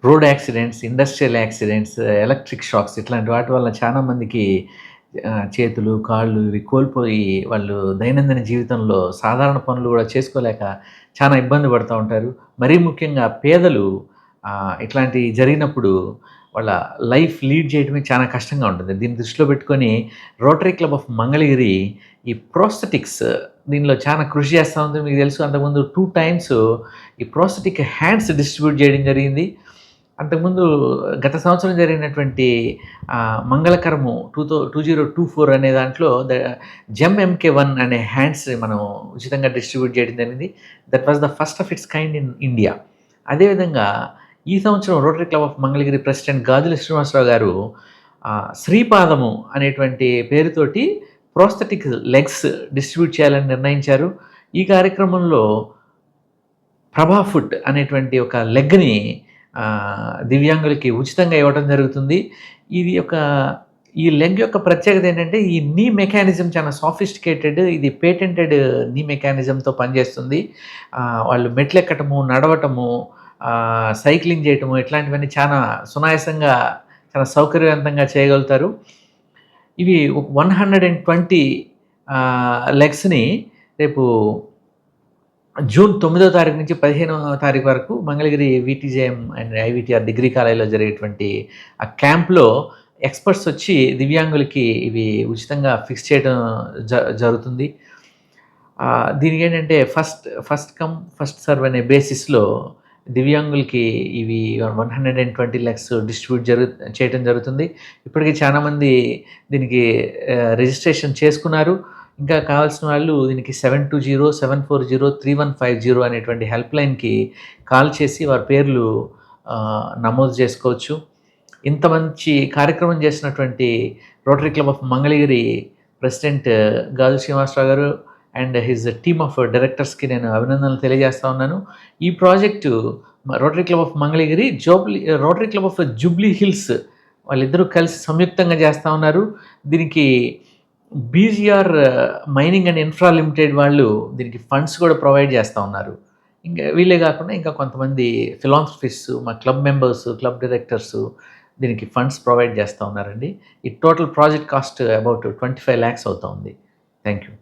Road accidents, industrial accidents, electric shocks ఇట్లాంటి వాటి వల్ల చాలా మందికి చేతులు, కాళ్ళు ఇవి కోల్పోయి వాళ్ళు దైనందిన జీవితంలో సాధారణ పనులు గూడా చేసుకోలేక చాలా ఇబ్బంది పడుతా ఉంటారు. మరీ ముఖ్యంగా పేదలు ఇట్లాంటియి జరిగినప్పుడు వాళ్ళ లైఫ్ లీడ్ చేయడమే చాలా కష్టంగా ఉంటుంది. దీన్ని దృష్టిలో పెట్టుకొని రోటరీ క్లబ్ ఆఫ్ మంగళగిరి ఈ ప్రోస్థెటిక్స్ దీనిలో చాలా కృషి చేస్తా ఉంది. మీకు తెలుసు అంతకుముందు 2 టైమ్స్ ఈ ప్రోస్థెటిక్ హ్యాండ్స్ డిస్ట్రిబ్యూట్ చేయడం జరిగింది. అంతకుముందు గత సంవత్సరం జరిగినటువంటి మంగళకరము 2024 అనే దాంట్లో జెమ్ ఎంకే1 అనే హ్యాండ్స్ మనం ఉచితంగా డిస్ట్రిబ్యూట్ చేయడం జరిగింది. That was the first of its kind in India. అదేవిధంగా ఈ సంవత్సరం rotary club of Mangalagiri president Gajula Srinivasarao గారు శ్రీపాదము అనేటువంటి పేరుతోటి ప్రోస్థెటిక్ లెగ్స్ డిస్ట్రిబ్యూట్ చేయాలని నిర్ణయించారు. ఈ కార్యక్రమంలో ప్రభా ఫుట్ అనేటువంటి ఒక లెగ్‌ని దివ్యాంగులకి ఉచితంగా ఇవ్వడం జరుగుతుంది. ఇది ఈ లెగ్ యొక్క ప్రత్యేకత ఏంటంటే, ఈ నీ మెకానిజం చాలా సాఫిస్టికేటెడ్. ఇది పేటెంటెడ్ నీ మెకానిజంతో పనిచేస్తుంది. వాళ్ళు మెట్లెక్కటము, నడవటము, సైక్లింగ్ చేయటము ఇట్లాంటివన్నీ చాలా సునాయాసంగా, చాలా సౌకర్యవంతంగా చేయగలుగుతారు. ఇవి 120 లెగ్స్‌ని రేపు జూన్ 9వ తారీఖు నుంచి 15వ తారీఖు వరకు మంగళగిరి వీటీజేఎం అండ్ ఐవీటీఆర్ డిగ్రీ కాలేజ్‌లో జరిగేటువంటి ఆ క్యాంప్‌లో ఎక్స్‌పర్ట్స్ వచ్చి దివ్యాంగులకి ఇవి ఉచితంగా ఫిక్స్ చేయడం జరుగుతుంది. దీనికేంటంటే ఫస్ట్ కమ్ ఫస్ట్ సర్వ్ అనే బేసిస్‌లో దివ్యాంగులకి ఇవి 120 లెగ్స్ డిస్ట్రిబ్యూట్ చేయటం జరుగుతుంది. ఇప్పటికి చాలామంది దీనికి రిజిస్ట్రేషన్ చేసుకున్నారు. ఇంకా కావాల్సిన వాళ్ళు దీనికి 7207403150 అనేటువంటి హెల్ప్‌లైన్‌కి కాల్ చేసి వారి పేర్లు నమోదు చేసుకోవచ్చు. ఇంత మంచి కార్యక్రమం చేసినటువంటి rotary club of Mangalagiri president గాజు శ్రీనివాసరావు గారు అండ్ హిజ్ టీమ్ ఆఫ్ డైరెక్టర్స్‌కి నేను అభినందనలు తెలియజేస్తా ఉన్నాను. ఈ project rotary club of Mangalagiri, rotary club of Jubilee hills వాళ్ళిద్దరూ కలిసి సంయుక్తంగా చేస్తా ఉన్నారు. దీనికి BGR mining and infra limited వాళ్ళు దీనికి ఫండ్స్ కూడా ప్రొవైడ్ చేస్తా ఉన్నారు. ఇంకా వీళ్ళే కాకుండా ఇంకా కొంతమంది ఫిలాంథ్రపిస్ట్స్, మా క్లబ్ మెంబర్స్, క్లబ్ డైరెక్టర్స్ దీనికి ఫండ్స్ ప్రొవైడ్ చేస్తా ఉన్నారండి. ఈ total project cost about 25 lakhs అవుతా ఉంది. Thank you.